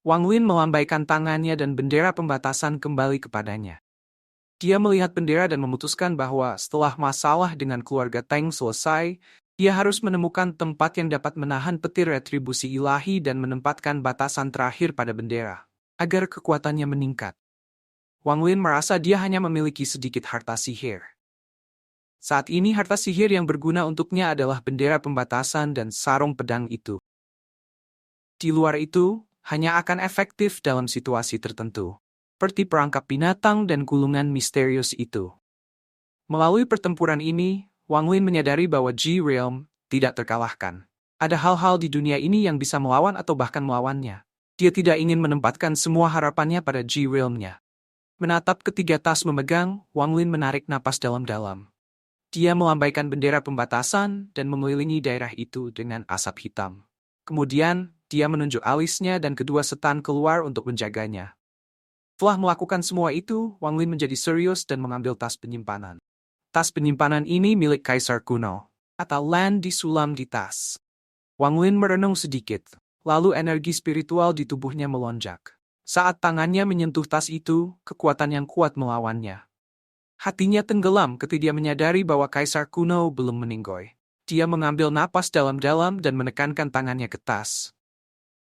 Wang Lin melambaikan tangannya dan bendera pembatasan kembali kepadanya. Dia melihat bendera dan memutuskan bahwa setelah masalah dengan keluarga Teng selesai, dia harus menemukan tempat yang dapat menahan petir retribusi ilahi dan menempatkan batasan terakhir pada bendera, agar kekuatannya meningkat. Wang Lin merasa dia hanya memiliki sedikit harta sihir. Saat ini harta sihir yang berguna untuknya adalah bendera pembatasan dan sarung pedang itu. Di luar itu, hanya akan efektif dalam situasi tertentu, seperti perangkap binatang dan gulungan misterius itu. Melalui pertempuran ini, Wang Lin menyadari bahwa G-Realm tidak terkalahkan. Ada hal-hal di dunia ini yang bisa melawan atau bahkan melawannya. Dia tidak ingin menempatkan semua harapannya pada G-Realm-nya. Menatap ketiga tas memegang, Wang Lin menarik napas dalam-dalam. Dia melambaikan bendera pembatasan dan mengelilingi daerah itu dengan asap hitam. Kemudian, dia menunjuk alisnya dan kedua setan keluar untuk menjaganya. Setelah melakukan semua itu, Wang Lin menjadi serius dan mengambil tas penyimpanan. Tas penyimpanan ini milik Kaisar Kuno, atau Lan disulam di tas. Wang Lin merenung sedikit, lalu energi spiritual di tubuhnya melonjak. Saat tangannya menyentuh tas itu, kekuatan yang kuat melawannya. Hatinya tenggelam ketika dia menyadari bahwa Kaisar Kuno belum meninggoy. Dia mengambil napas dalam-dalam dan menekankan tangannya ke tas.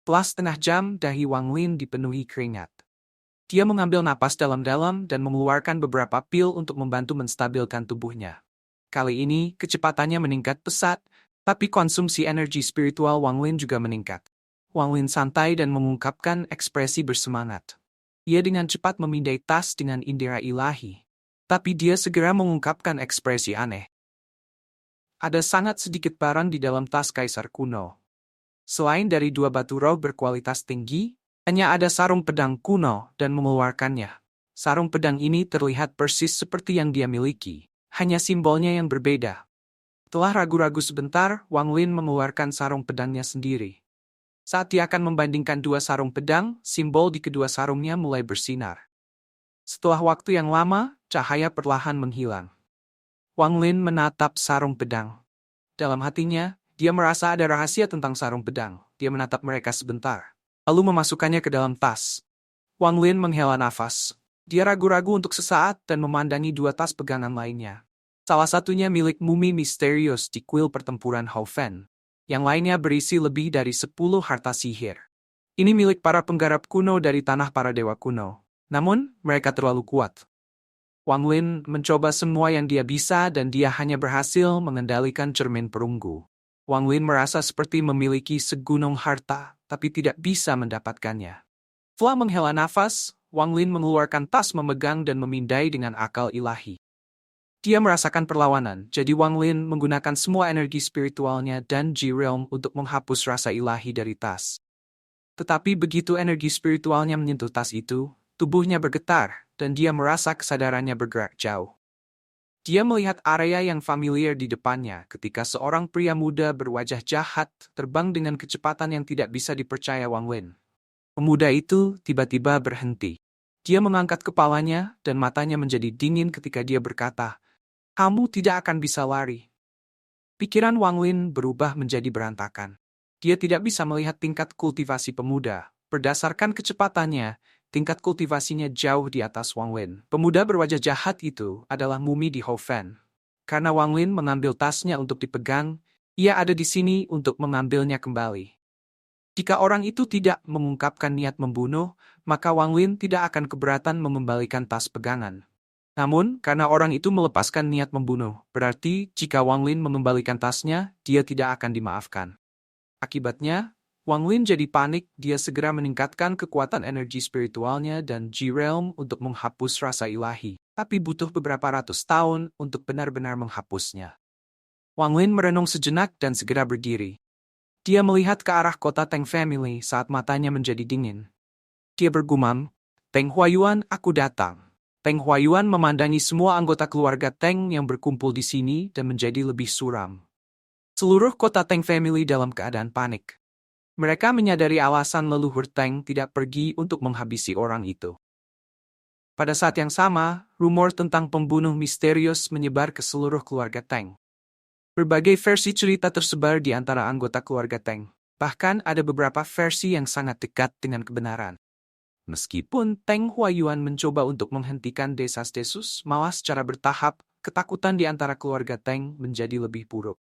Setelah setengah jam, dahi Wang Lin dipenuhi keringat. Dia mengambil napas dalam-dalam dan mengeluarkan beberapa pil untuk membantu menstabilkan tubuhnya. Kali ini, kecepatannya meningkat pesat, tapi konsumsi energi spiritual Wang Lin juga meningkat. Wang Lin santai dan mengungkapkan ekspresi bersemangat. Ia dengan cepat memindai tas dengan indera ilahi. Tapi dia segera mengungkapkan ekspresi aneh. Ada sangat sedikit barang di dalam tas Kaisar Kuno. Selain dari dua batu roh berkualitas tinggi, hanya ada sarung pedang kuno dan mengeluarkannya. Sarung pedang ini terlihat persis seperti yang dia miliki, hanya simbolnya yang berbeda. Setelah ragu-ragu sebentar, Wang Lin mengeluarkan sarung pedangnya sendiri. Saat dia akan membandingkan dua sarung pedang, simbol di kedua sarungnya mulai bersinar. Setelah waktu yang lama, cahaya perlahan menghilang. Wang Lin menatap sarung pedang. Dalam hatinya, dia merasa ada rahasia tentang sarung pedang. Dia menatap mereka sebentar, lalu memasukkannya ke dalam tas. Wang Lin menghela nafas. Dia ragu-ragu untuk sesaat dan memandangi dua tas pegangan lainnya. Salah satunya milik mumi misterius di kuil pertempuran Hou Fen. Yang lainnya berisi lebih dari 10 harta sihir. Ini milik para penggarap kuno dari tanah para dewa kuno. Namun, mereka terlalu kuat. Wang Lin mencoba semua yang dia bisa dan dia hanya berhasil mengendalikan cermin perunggu. Wang Lin merasa seperti memiliki segunung harta, tapi tidak bisa mendapatkannya. Setelah menghela nafas, Wang Lin mengeluarkan tas memegang dan memindai dengan akal ilahi. Dia merasakan perlawanan, jadi Wang Lin menggunakan semua energi spiritualnya dan G-Realm untuk menghapus rasa ilahi dari tas. Tetapi begitu energi spiritualnya menyentuh tas itu, tubuhnya bergetar, dan dia merasa kesadarannya bergerak jauh. Dia melihat area yang familiar di depannya ketika seorang pria muda berwajah jahat terbang dengan kecepatan yang tidak bisa dipercaya Wang Lin. Pemuda itu tiba-tiba berhenti. Dia mengangkat kepalanya dan matanya menjadi dingin ketika dia berkata, "Kamu tidak akan bisa lari." Pikiran Wang Lin berubah menjadi berantakan. Dia tidak bisa melihat tingkat kultivasi pemuda. Berdasarkan kecepatannya, tingkat kultivasinya jauh di atas Wang Lin. Pemuda berwajah jahat itu adalah mumi di Hou Fen. Karena Wang Lin mengambil tasnya untuk dipegang, ia ada di sini untuk mengambilnya kembali. Jika orang itu tidak mengungkapkan niat membunuh, maka Wang Lin tidak akan keberatan mengembalikan tas pegangan. Namun, karena orang itu melepaskan niat membunuh, berarti jika Wang Lin mengembalikan tasnya, dia tidak akan dimaafkan. Akibatnya, Wang Lin jadi panik, dia segera meningkatkan kekuatan energi spiritualnya dan G-Realm untuk menghapus rasa ilahi, tapi butuh beberapa ratus tahun untuk benar-benar menghapusnya. Wang Lin merenung sejenak dan segera berdiri. Dia melihat ke arah kota Teng Family saat matanya menjadi dingin. Dia bergumam, "Teng Huayuan, aku datang." Teng Huayuan memandangi semua anggota keluarga Teng yang berkumpul di sini dan menjadi lebih suram. Seluruh kota Teng Family dalam keadaan panik. Mereka menyadari alasan leluhur Teng tidak pergi untuk menghabisi orang itu. Pada saat yang sama, rumor tentang pembunuh misterius menyebar ke seluruh keluarga Teng. Berbagai versi cerita tersebar di antara anggota keluarga Teng. Bahkan ada beberapa versi yang sangat dekat dengan kebenaran. Meskipun Teng Huayuan mencoba untuk menghentikan desas-desus, malah secara bertahap, ketakutan di antara keluarga Teng menjadi lebih buruk.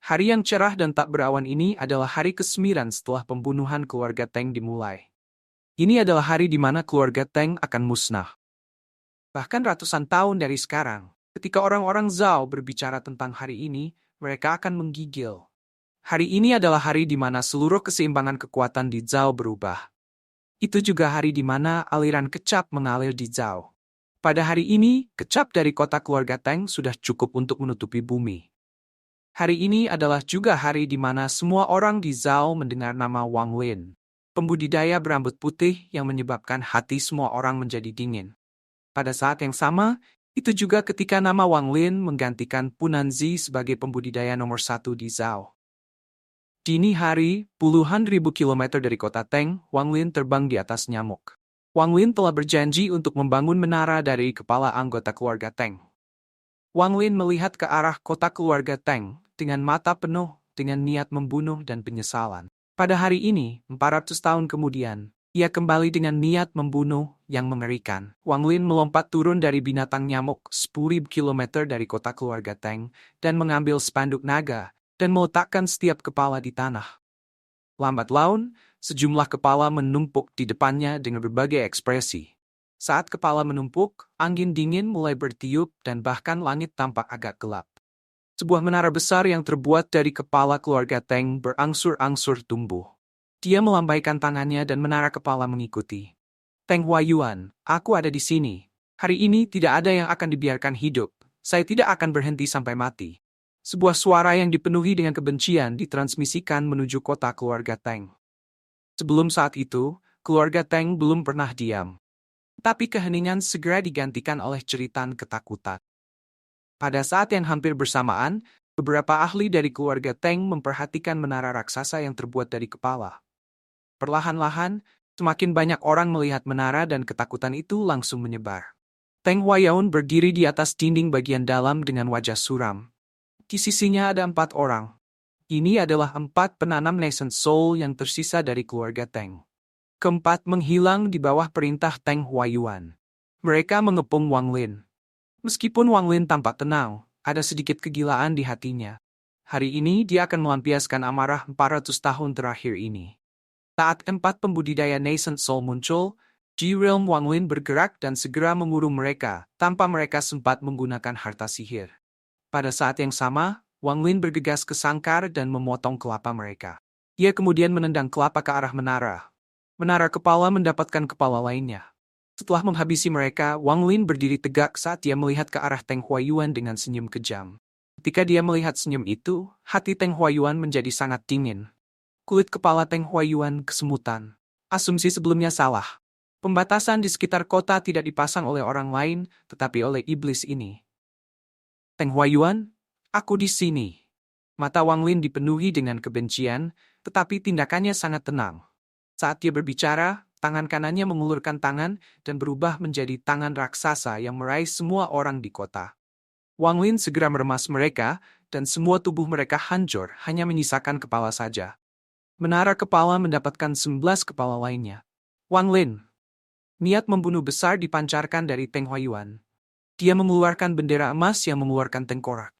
Hari yang cerah dan tak berawan ini adalah hari ke-9 setelah pembunuhan keluarga Teng dimulai. Ini adalah hari di mana keluarga Teng akan musnah. Bahkan ratusan tahun dari sekarang, ketika orang-orang Zhao berbicara tentang hari ini, mereka akan menggigil. Hari ini adalah hari di mana seluruh keseimbangan kekuatan di Zhao berubah. Itu juga hari di mana aliran kecap mengalir di Zhao. Pada hari ini, kecap dari kota keluarga Teng sudah cukup untuk menutupi bumi. Hari ini adalah juga hari di mana semua orang di Zhao mendengar nama Wang Lin, pembudidaya berambut putih yang menyebabkan hati semua orang menjadi dingin. Pada saat yang sama, itu juga ketika nama Wang Lin menggantikan Punanzi sebagai pembudidaya nomor 1 di Zhao. Dini hari, puluhan ribu kilometer dari kota Teng, Wang Lin terbang di atas nyamuk. Wang Lin telah berjanji untuk membangun menara dari kepala anggota keluarga Teng. Wang Lin melihat ke arah kota keluarga Teng dengan mata penuh dengan niat membunuh dan penyesalan. Pada hari ini, 400 tahun kemudian, ia kembali dengan niat membunuh yang mengerikan. Wang Lin melompat turun dari binatang nyamuk 10.000 kilometer dari kota keluarga Teng dan mengambil spanduk naga dan meletakkan setiap kepala di tanah. Lambat laun, sejumlah kepala menumpuk di depannya dengan berbagai ekspresi. Saat kepala menumpuk, angin dingin mulai bertiup dan bahkan langit tampak agak gelap. Sebuah menara besar yang terbuat dari kepala keluarga Teng berangsur-angsur tumbuh. Dia melambaikan tangannya dan menara kepala mengikuti. Teng Huayuan, aku ada di sini. Hari ini tidak ada yang akan dibiarkan hidup. Saya tidak akan berhenti sampai mati. Sebuah suara yang dipenuhi dengan kebencian ditransmisikan menuju kota keluarga Teng. Sebelum saat itu, keluarga Teng belum pernah diam. Tapi keheningan segera digantikan oleh ceritan ketakutan. Pada saat yang hampir bersamaan, beberapa ahli dari keluarga Teng memperhatikan menara raksasa yang terbuat dari kepala. Perlahan-lahan, semakin banyak orang melihat menara dan ketakutan itu langsung menyebar. Teng Huayuan berdiri di atas dinding bagian dalam dengan wajah suram. Di sisinya ada 4 orang. Ini adalah 4 penanam nascent soul yang tersisa dari keluarga Teng. Keempat menghilang di bawah perintah Teng Huayuan. Mereka mengepung Wang Lin. Meskipun Wang Lin tampak tenang, ada sedikit kegilaan di hatinya. Hari ini dia akan melampiaskan amarah 400 tahun terakhir ini. Saat 4 pembudidaya nascent soul muncul, Ji-realm Wang Lin bergerak dan segera mengurung mereka, tanpa mereka sempat menggunakan harta sihir. Pada saat yang sama, Wang Lin bergegas ke sangkar dan memotong kelapa mereka. Ia kemudian menendang kelapa ke arah menara. Menara kepala mendapatkan kepala lainnya. Setelah menghabisi mereka, Wang Lin berdiri tegak saat dia melihat ke arah Teng Huayuan dengan senyum kejam. Ketika dia melihat senyum itu, hati Teng Huayuan menjadi sangat dingin. Kulit kepala Teng Huayuan kesemutan. Asumsi sebelumnya salah. Pembatasan di sekitar kota tidak dipasang oleh orang lain, tetapi oleh iblis ini. Teng Huayuan, aku di sini. Mata Wang Lin dipenuhi dengan kebencian, tetapi tindakannya sangat tenang. Saat dia berbicara, tangan kanannya mengulurkan tangan dan berubah menjadi tangan raksasa yang meraih semua orang di kota. Wang Lin segera meremas mereka, dan semua tubuh mereka hancur, hanya menyisakan kepala saja. Menara kepala mendapatkan 11 kepala lainnya. Wang Lin. Niat membunuh besar dipancarkan dari Teng Huayuan. Dia mengeluarkan bendera emas yang mengeluarkan tengkorak.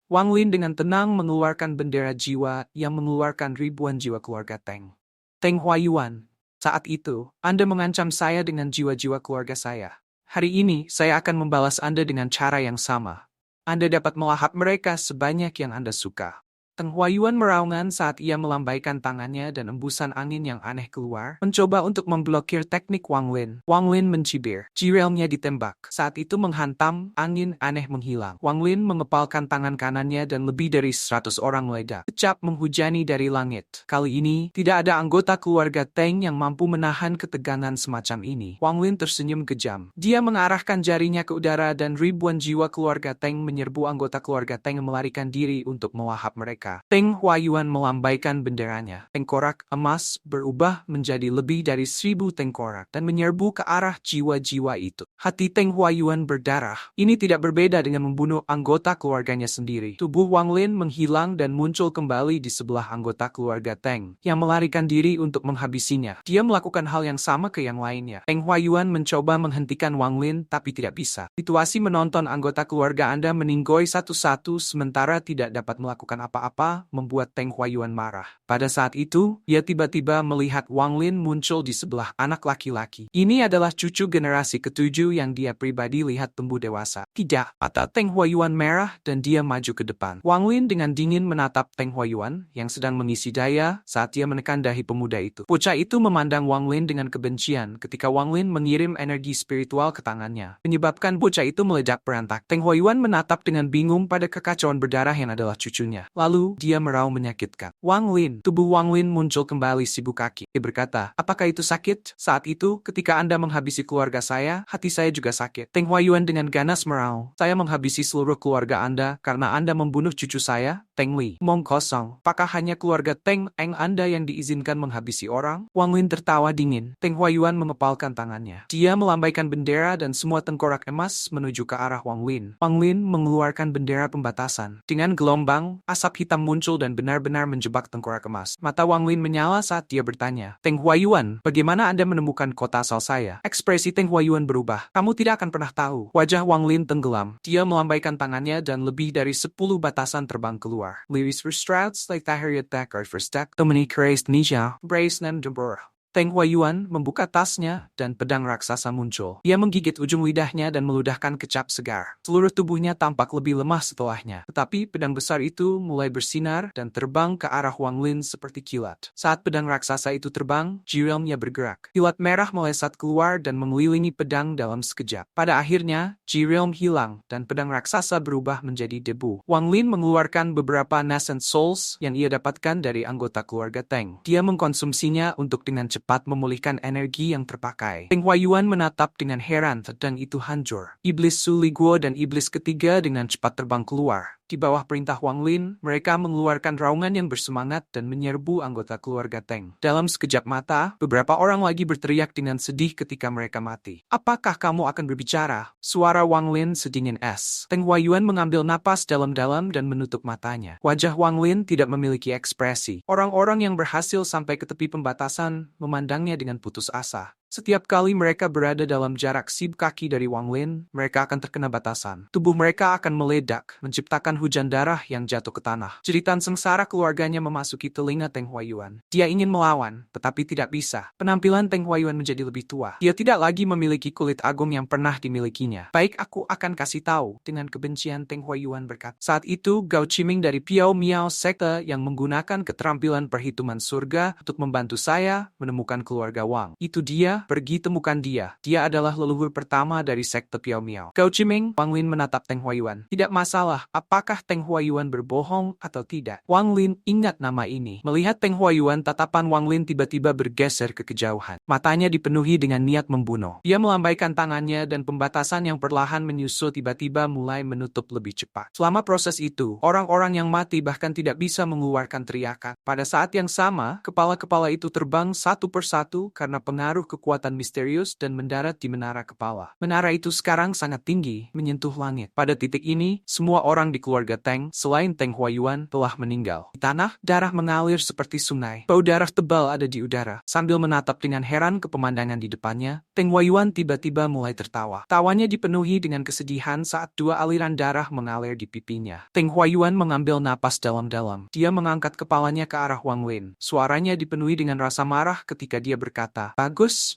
Wang Lin dengan tenang mengeluarkan bendera jiwa yang mengeluarkan ribuan jiwa keluarga Teng. Teng Huayuan, saat itu, Anda mengancam saya dengan jiwa-jiwa keluarga saya. Hari ini, saya akan membalas Anda dengan cara yang sama. Anda dapat melahap mereka sebanyak yang Anda suka. Teng Huayuan meraungan saat ia melambaikan tangannya dan embusan angin yang aneh keluar, mencoba untuk memblokir teknik Wang Lin. Wang Lin mencibir. Ji-realmnya ditembak. Saat itu menghantam, angin aneh menghilang. Wang Lin mengepalkan tangan kanannya dan lebih dari 100 orang meledak. Kecap menghujani dari langit. Kali ini, tidak ada anggota keluarga Teng yang mampu menahan ketegangan semacam ini. Wang Lin tersenyum kejam. Dia mengarahkan jarinya ke udara dan ribuan jiwa keluarga Teng menyerbu anggota keluarga Teng yang melarikan diri untuk melahap mereka. mereka. Teng Huayuan melambaikan benderanya. Tengkorak emas berubah menjadi lebih dari 1000 tengkorak dan menyerbu ke arah jiwa-jiwa itu. Hati Teng Huayuan berdarah. Ini tidak berbeda dengan membunuh anggota keluarganya sendiri. Tubuh Wang Lin menghilang dan muncul kembali di sebelah anggota keluarga Teng yang melarikan diri untuk menghabisinya. Dia melakukan hal yang sama ke yang lainnya. Teng Huayuan mencoba menghentikan Wang Lin tapi tidak bisa. Situasi menonton anggota keluarga Anda meninggoy satu-satu sementara tidak dapat melakukan apa-apa membuat Teng Huayuan marah. Pada saat itu, ia tiba-tiba melihat Wang Lin muncul di sebelah anak laki-laki. Ini adalah cucu generasi ke-7 yang dia pribadi lihat tumbuh dewasa. Tidak, mata Teng Huayuan merah dan dia maju ke depan. Wang Lin dengan dingin menatap Teng Huayuan yang sedang mengisi daya saat dia menekan dahi pemuda itu. Bocah itu memandang Wang Lin dengan kebencian ketika Wang Lin mengirim energi spiritual ke tangannya, menyebabkan bocah itu meledak berantak. Teng Huayuan menatap dengan bingung pada kekacauan berdarah yang adalah cucunya. Lalu, dia meraung menyakitkan. Wang Lin, tubuh Wang Lin muncul kembali sibuk kaki. Dia berkata, apakah itu sakit? Saat itu, ketika Anda menghabisi keluarga saya, hati saya juga sakit. Teng Huayuan dengan ganas meraung, saya menghabisi seluruh keluarga Anda karena Anda membunuh cucu saya, Teng Li. Omong kosong, apakah hanya keluarga Teng Eng Anda yang diizinkan menghabisi orang? Wang Lin tertawa dingin. Teng Huayuan mengepalkan tangannya. Dia melambaikan bendera dan semua tengkorak emas menuju ke arah Wang Lin. Wang Lin mengeluarkan bendera pembatasan. Dengan gelombang, asap hitam muncul dan benar-benar menjebak tengkorak emas. Mata Wang Lin menyala saat dia bertanya, Teng Huayuan, bagaimana Anda menemukan kota asal saya? Ekspresi Teng Huayuan berubah. Kamu tidak akan pernah tahu. Wajah Wang Lin tenggelam. Dia melambaikan tangannya dan lebih dari 10 batasan terbang keluar. Lewis Verstrauts like Tahiriat Dakar Verstak, Dominique Reis Nisha, Brace Nam Debor. Teng Huayuan membuka tasnya dan pedang raksasa muncul. Ia menggigit ujung lidahnya dan meludahkan kecap segar. Seluruh tubuhnya tampak lebih lemah setelahnya. Tetapi pedang besar itu mulai bersinar dan terbang ke arah Wang Lin seperti kilat. Saat pedang raksasa itu terbang, jirilmnya bergerak. Kilat merah melesat keluar dan mengelilingi pedang dalam sekejap. Pada akhirnya, jirilm hilang dan pedang raksasa berubah menjadi debu. Wang Lin mengeluarkan beberapa nascent souls yang ia dapatkan dari anggota keluarga Teng. Dia mengkonsumsinya untuk dengan cepat memulihkan energi yang terpakai. Teng Huayuan menatap dengan heran sedang itu hancur. Iblis Su Liguo dan iblis ketiga dengan cepat terbang keluar. Di bawah perintah Wang Lin, mereka mengeluarkan raungan yang bersemangat dan menyerbu anggota keluarga Teng. Dalam sekejap mata, beberapa orang lagi berteriak dengan sedih ketika mereka mati. Apakah kamu akan berbicara? Suara Wang Lin sedingin es. Teng Huayuan mengambil napas dalam-dalam dan menutup matanya. Wajah Wang Lin tidak memiliki ekspresi. Orang-orang yang berhasil sampai ke tepi pembatasan memandangnya dengan putus asa. Setiap kali mereka berada dalam jarak 10 kaki dari Wang Lin, mereka akan terkena batasan. Tubuh mereka akan meledak, menciptakan hujan darah yang jatuh ke tanah. Jeritan sengsara keluarganya memasuki telinga Teng Huayuan. Dia ingin melawan, tetapi tidak bisa. Penampilan Teng Huayuan menjadi lebih tua. Dia tidak lagi memiliki kulit agung yang pernah dimilikinya. Baik, aku akan kasih tahu, dengan kebencian Teng Huayuan berkata. Saat itu, Gao Qiming dari Piao Miao sekte yang menggunakan keterampilan perhitungan surga untuk membantu saya menemukan keluarga Wang. Itu dia. Pergi temukan dia. Dia adalah leluhur pertama dari sekte Piao Miao. Gao Qiming, Wang Lin menatap Teng Huayuan. Tidak masalah, apakah Teng Huayuan berbohong atau tidak. Wang Lin ingat nama ini. Melihat Teng Huayuan, tatapan Wang Lin tiba-tiba bergeser ke kejauhan. Matanya dipenuhi dengan niat membunuh. Dia melambaikan tangannya dan pembatasan yang perlahan menyusul tiba-tiba mulai menutup lebih cepat. Selama proses itu, orang-orang yang mati bahkan tidak bisa mengeluarkan teriakan. Pada saat yang sama, kepala-kepala itu terbang satu persatu karena pengaruh kekuatan misterius dan mendarat di menara kepala. Menara itu sekarang sangat tinggi, menyentuh langit. Pada titik ini, semua orang di keluarga Teng, selain Teng Huayuan, telah meninggal. Di tanah, darah mengalir seperti sungai. Bau darah tebal ada di udara. Sambil menatap dengan heran ke pemandangan di depannya, Teng Huayuan tiba-tiba mulai tertawa. Tawanya dipenuhi dengan kesedihan saat 2 aliran darah mengalir di pipinya. Teng Huayuan mengambil napas dalam-dalam. Dia mengangkat kepalanya ke arah Wang Lin. Suaranya dipenuhi dengan rasa marah ketika dia berkata, Bagus.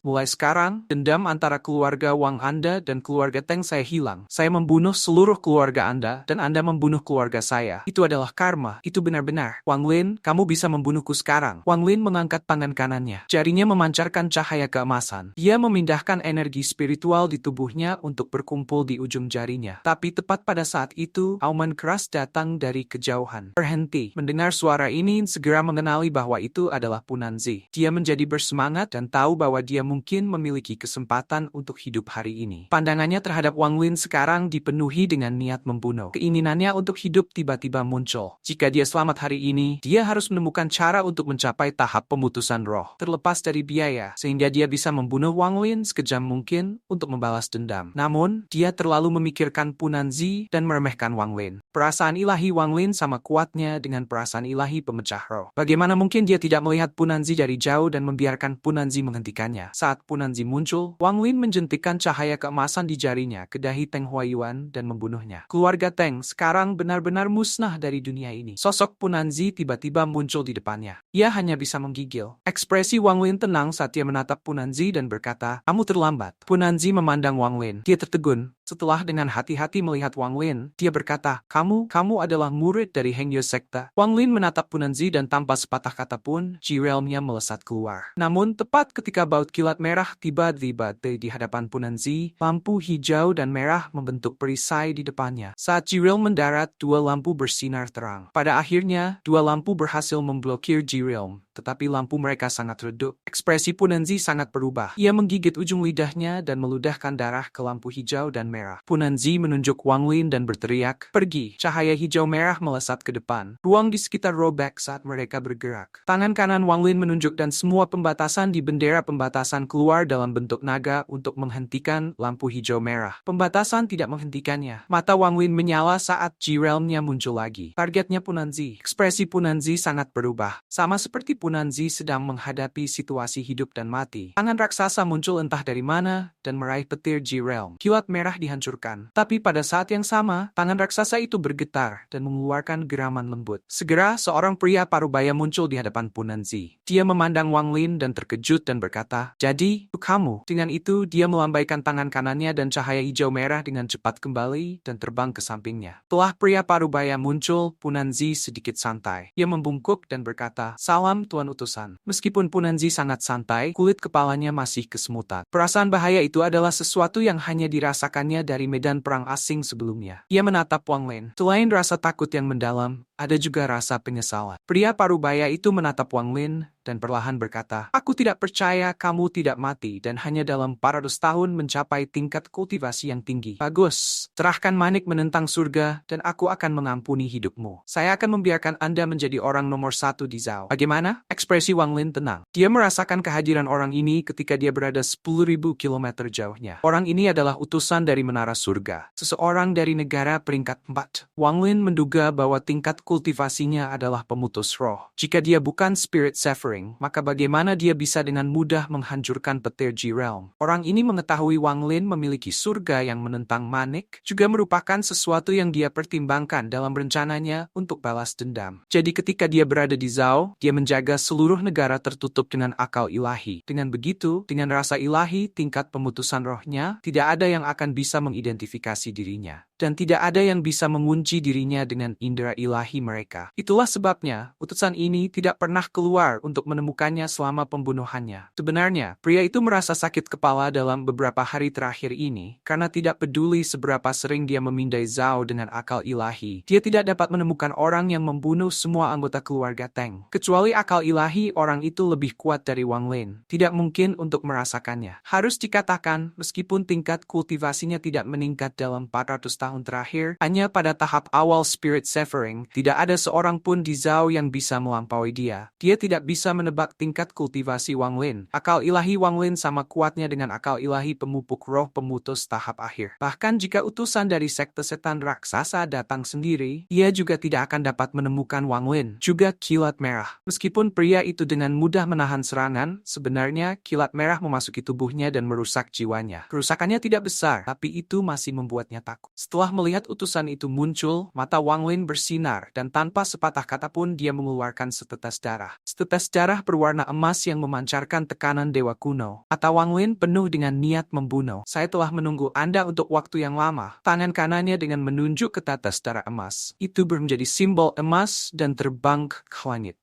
Mulai sekarang, dendam antara keluarga Wang Anda dan keluarga Teng saya hilang. Saya membunuh seluruh keluarga Anda, dan Anda membunuh keluarga saya. Itu adalah karma. Itu benar-benar. Wang Lin, kamu bisa membunuhku sekarang. Wang Lin mengangkat tangan kanannya. Jarinya memancarkan cahaya keemasan. Dia memindahkan energi spiritual di tubuhnya untuk berkumpul di ujung jarinya. Tapi tepat pada saat itu, auman keras datang dari kejauhan. Berhenti. Mendengar suara ini, segera mengenali bahwa itu adalah Punanzi. Dia menjadi bersemangat dan tahu tahu bahwa dia mungkin memiliki kesempatan untuk hidup hari ini. Pandangannya terhadap Wang Lin sekarang dipenuhi dengan niat membunuh. Keinginannya untuk hidup tiba-tiba muncul. Jika dia selamat hari ini, dia harus menemukan cara untuk mencapai tahap pemutusan roh, terlepas dari biaya, sehingga dia bisa membunuh Wang Lin sekejam mungkin untuk membalas dendam. Namun, dia terlalu memikirkan Punanzi dan meremehkan Wang Lin. Perasaan ilahi Wang Lin sama kuatnya dengan perasaan ilahi pemecah roh. Bagaimana mungkin dia tidak melihat Punanzi dari jauh dan membiarkan Punanzi menghentikannya? Saat Punanzi muncul, Wang Lin menjentikkan cahaya keemasan di jarinya ke dahi Teng Huaiyuan dan membunuhnya. Keluarga Teng sekarang benar-benar musnah dari dunia ini. Sosok Punanzi tiba-tiba muncul di depannya. Ia hanya bisa menggigil. Ekspresi Wang Lin tenang saat dia menatap Punanzi dan berkata, "Kamu terlambat." Punanzi memandang Wang Lin. Dia tertegun. Setelah dengan hati-hati melihat Wang Lin, dia berkata, Kamu adalah murid dari Hengyo Sekta." Wang Lin menatap Punanzi dan tanpa sepatah kata pun, Ji-realmnya melesat keluar. Namun, tepat ketika baut kilat merah tiba-tiba di hadapan Punanzi, lampu hijau dan merah membentuk perisai di depannya. Saat Ji-realm mendarat, dua lampu bersinar terang. Pada akhirnya, dua lampu berhasil memblokir Ji-realm. Tetapi lampu mereka sangat redup. Ekspresi Punanzi sangat berubah. Ia menggigit ujung lidahnya dan meludahkan darah ke lampu hijau dan merah. Punanzi menunjuk Wang Lin dan berteriak, "Pergi!" Cahaya hijau merah melesat ke depan. Ruang di sekitar robek saat mereka bergerak. Tangan kanan Wang Lin menunjuk dan semua pembatasan di bendera pembatasan keluar dalam bentuk naga untuk menghentikan lampu hijau merah. Pembatasan tidak menghentikannya. Mata Wang Lin menyala saat Ji-realmnya muncul lagi. Targetnya Punanzi. Ekspresi Punanzi sangat berubah. Sama seperti Punanzi sedang menghadapi situasi hidup dan mati. Tangan raksasa muncul entah dari mana dan meraih petir Ji-realm. Kilat merah dihancurkan. Tapi pada saat yang sama, tangan raksasa itu bergetar dan mengeluarkan geraman lembut. Segera, seorang pria parubaya muncul di hadapan Punanzi. Dia memandang Wang Lin dan terkejut dan berkata, "Jadi, itu kamu." Dengan itu, dia melambaikan tangan kanannya dan cahaya hijau merah dengan cepat kembali dan terbang ke sampingnya. Setelah pria parubaya muncul, Punanzi sedikit santai. Ia membungkuk dan berkata, "Salam, Tuan Utusan." Meskipun Punanzi sangat santai, kulit kepalanya masih kesemutan. Perasaan bahaya itu adalah sesuatu yang hanya dirasakannya dari medan perang asing sebelumnya. Ia menatap Wang Lin. Selain rasa takut yang mendalam, ada juga rasa penyesalan. Pria parubaya itu menatap Wang Lin dan perlahan berkata, "Aku tidak percaya kamu tidak mati dan hanya dalam 400 tahun mencapai tingkat kultivasi yang tinggi. Bagus, serahkan manik menentang surga dan aku akan mengampuni hidupmu. Saya akan membiarkan Anda menjadi orang nomor 1 di Zhao." Bagaimana? Ekspresi Wang Lin tenang. Dia merasakan kehadiran orang ini ketika dia berada 10.000 kilometer jauhnya. Orang ini adalah utusan dari Menara Surga. Seseorang dari negara peringkat 4. Wang Lin menduga bahwa tingkat kultivasinya adalah pemutus roh. Jika dia bukan Spirit Severing, maka bagaimana dia bisa dengan mudah menghancurkan petir Ji-realm? Orang ini mengetahui Wang Lin memiliki surga yang menentang manik, juga merupakan sesuatu yang dia pertimbangkan dalam rencananya untuk balas dendam. Jadi ketika dia berada di Zhao, dia menjaga seluruh negara tertutup dengan akal ilahi. Dengan begitu, dengan rasa ilahi, tingkat pemutusan rohnya, tidak ada yang akan bisa mengidentifikasi dirinya. Dan tidak ada yang bisa mengunci dirinya dengan indera ilahi mereka. Itulah sebabnya, utusan ini tidak pernah keluar untuk menemukannya selama pembunuhannya. Sebenarnya, pria itu merasa sakit kepala dalam beberapa hari terakhir ini, karena tidak peduli seberapa sering dia memindai Zhao dengan akal ilahi. Dia tidak dapat menemukan orang yang membunuh semua anggota keluarga Teng. Kecuali akal ilahi orang itu lebih kuat dari Wang Lin. Tidak mungkin untuk merasakannya. Harus dikatakan, meskipun tingkat kultivasinya tidak meningkat dalam 400 tahun terakhir, hanya pada tahap awal Spirit Severing, tidak ada seorang pun di Zhao yang bisa melampaui dia. Dia tidak bisa menebak tingkat kultivasi Wang Lin. Akal ilahi Wang Lin sama kuatnya dengan akal ilahi pemupuk roh pemutus tahap akhir. Bahkan jika utusan dari sekte setan raksasa datang sendiri, ia juga tidak akan dapat menemukan Wang Lin. Juga kilat merah. Meskipun pria itu dengan mudah menahan serangan, sebenarnya kilat merah memasuki tubuhnya dan merusak jiwanya. Kerusakannya tidak besar, tapi itu masih membuatnya takut. Setelah melihat utusan itu muncul, mata Wang Lin bersinar dan tanpa sepatah kata pun dia mengeluarkan setetes darah. Setetes darah berwarna emas yang memancarkan tekanan dewa kuno. Mata Wang Lin penuh dengan niat membunuh. "Saya telah menunggu Anda untuk waktu yang lama." Tangan kanannya dengan menunjuk ke tetes darah emas. Itu menjadi simbol emas dan terbang ke langit.